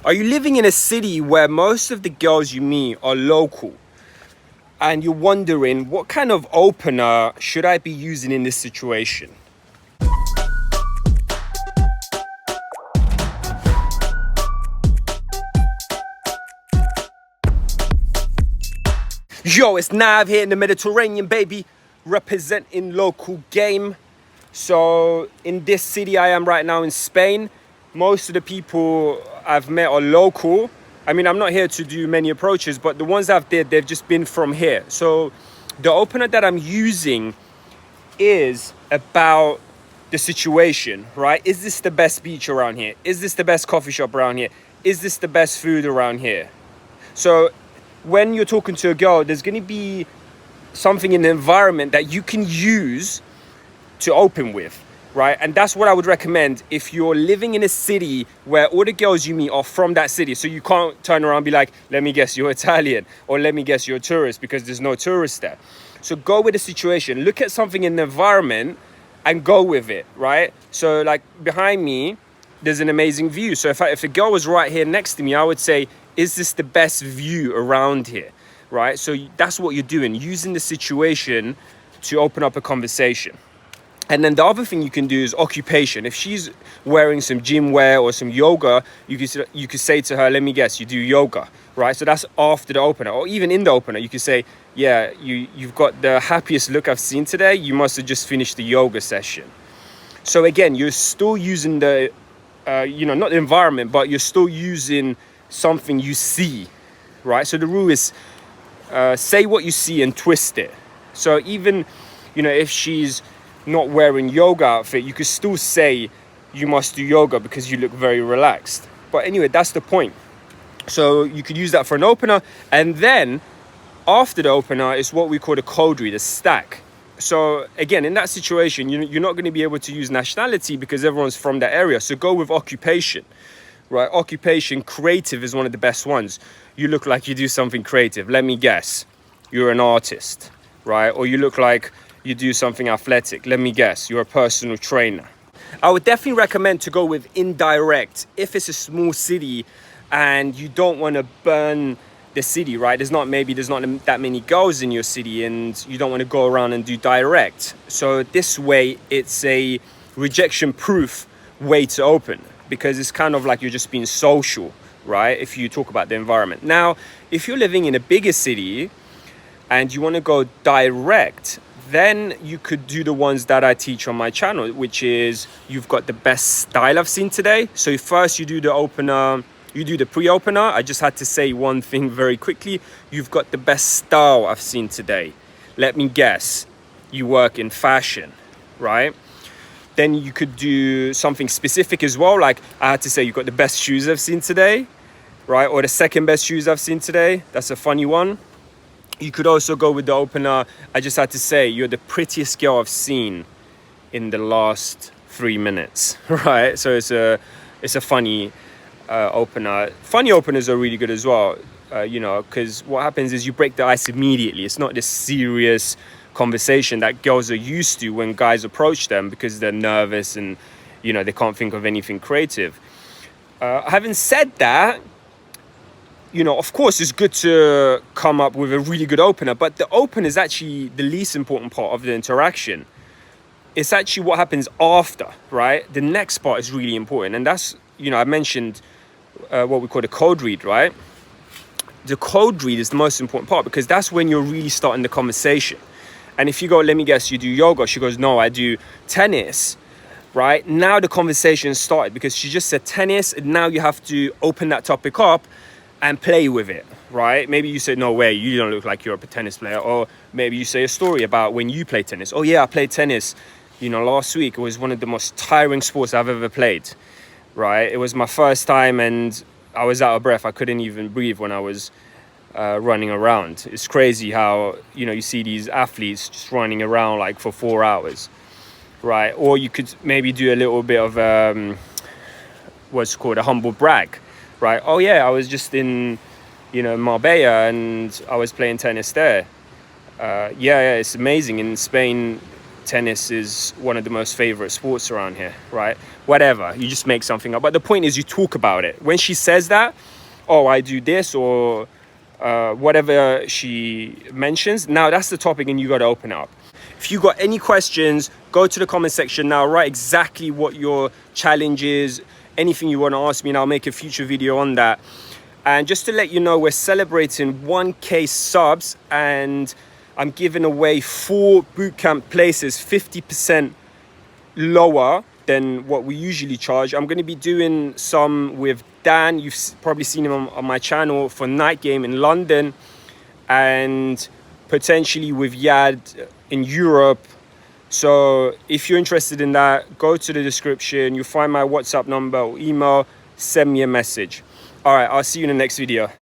Are you living in a city where most of the girls you meet are local? And you're wondering, what kind of opener should I be using in this situation? Yo, it's Nav here in the Mediterranean, baby, representing local game. So in this city I am right now in Spain, most of the people I've met are local. I mean, I'm not here to do many approaches, but the ones I've did, they've just been from here. So the opener that I'm using is about the situation, right? Is this the best beach around here? Is this the best coffee shop around here? Is this the best food around here? So when you're talking to a girl, there's going to be something in the environment that you can use to open with, right? And that's what I would recommend if you're living in a city where all the girls you meet are from that city. So you can't turn around and be like, let me guess you're Italian, or let me guess you're a tourist, because there's no tourists there. So go with the situation, look at something in the environment and go with it, right? So like behind me, there's an amazing view. So if a girl was right here next to me, I would say, is this the best view around here, right? So that's what you're doing, using the situation to open up a conversation. And then the other thing you can do is occupation. If she's wearing some gym wear or some yoga, you could say to her, let me guess, you do yoga, right? So that's after the opener, or even in the opener, you could say, yeah, you've got the happiest look I've seen today. You must have just finished the yoga session. So again, you're still using the, not the environment, but you're still using something you see, right? So the rule is say what you see and twist it. So even, if she's not wearing yoga outfit, you could still say you must do yoga because you look very relaxed. But anyway, that's the point. So you could use that for an opener, and then after the opener is what we call the code read, a stack. So again, in that situation, you're not going to be able to use nationality because everyone's from that area. So go with occupation, right? Occupation, creative is one of the best ones. You look like you do something creative. Let me guess, you're an artist, right? Or you look like you do something athletic. Let me guess, you're a personal trainer. I would definitely recommend to go with indirect if it's a small city and you don't want to burn the city, right? There's not that many girls in your city and you don't want to go around and do direct. So this way, it's a rejection proof way to open, because it's kind of like you're just being social, right? If you talk about the environment. Now, if you're living in a bigger city and you want to go direct, then you could do the ones that I teach on my channel, which is you've got the best style I've seen today. So first you do the opener, you do the pre-opener. I just had to say one thing very quickly. You've got the best style I've seen today. Let me guess, you work in fashion, right? Then you could do something specific as well. Like I had to say, you've got the best shoes I've seen today, right? Or the second best shoes I've seen today. That's a funny one. You could also go with the opener. I just had to say, you're the prettiest girl I've seen in the last 3 minutes, right? So it's a funny opener. Funny openers are really good as well, because what happens is you break the ice immediately. It's not this serious conversation that girls are used to when guys approach them because they're nervous and, they can't think of anything creative. Having said that, of course, it's good to come up with a really good opener, but the opener is actually the least important part of the interaction. It's actually what happens after, right? The next part is really important. And that's, I mentioned what we call the code read, right? The code read is the most important part because that's when you're really starting the conversation. And if you go, let me guess, you do yoga. She goes, no, I do tennis, right? Now the conversation started because she just said tennis. And now you have to open that topic up and play with it, right? Maybe you say, no way, you don't look like you're a tennis player. Or maybe you say a story about when you play tennis. Oh yeah, I played tennis, last week. It was one of the most tiring sports I've ever played, right? It was my first time and I was out of breath. I couldn't even breathe when I was running around. It's crazy how, you see these athletes just running around like for 4 hours, right? Or you could maybe do a little bit of what's called a humble brag, right? Oh yeah, I was just in, Marbella and I was playing tennis there. Yeah, it's amazing. In Spain, tennis is one of the most favorite sports around here, right? Whatever, you just make something up. But the point is you talk about it. When she says that, oh, I do this, or whatever she mentions, now that's the topic and you got to open up. If you got any questions, go to the comment section now, write exactly what your challenge is, anything you want to ask me, and I'll make a future video on that. And just to let you know, we're celebrating 1K subs, and I'm giving away 4 bootcamp places 50% lower than what we usually charge. I'm going to be doing some with Dan. You've probably seen him on my channel for Night Game in London, and potentially with Yad in Europe. So if you're interested in that, go to the description. You'll find my WhatsApp number or email. Send me a message. All right, I'll see you in the next video.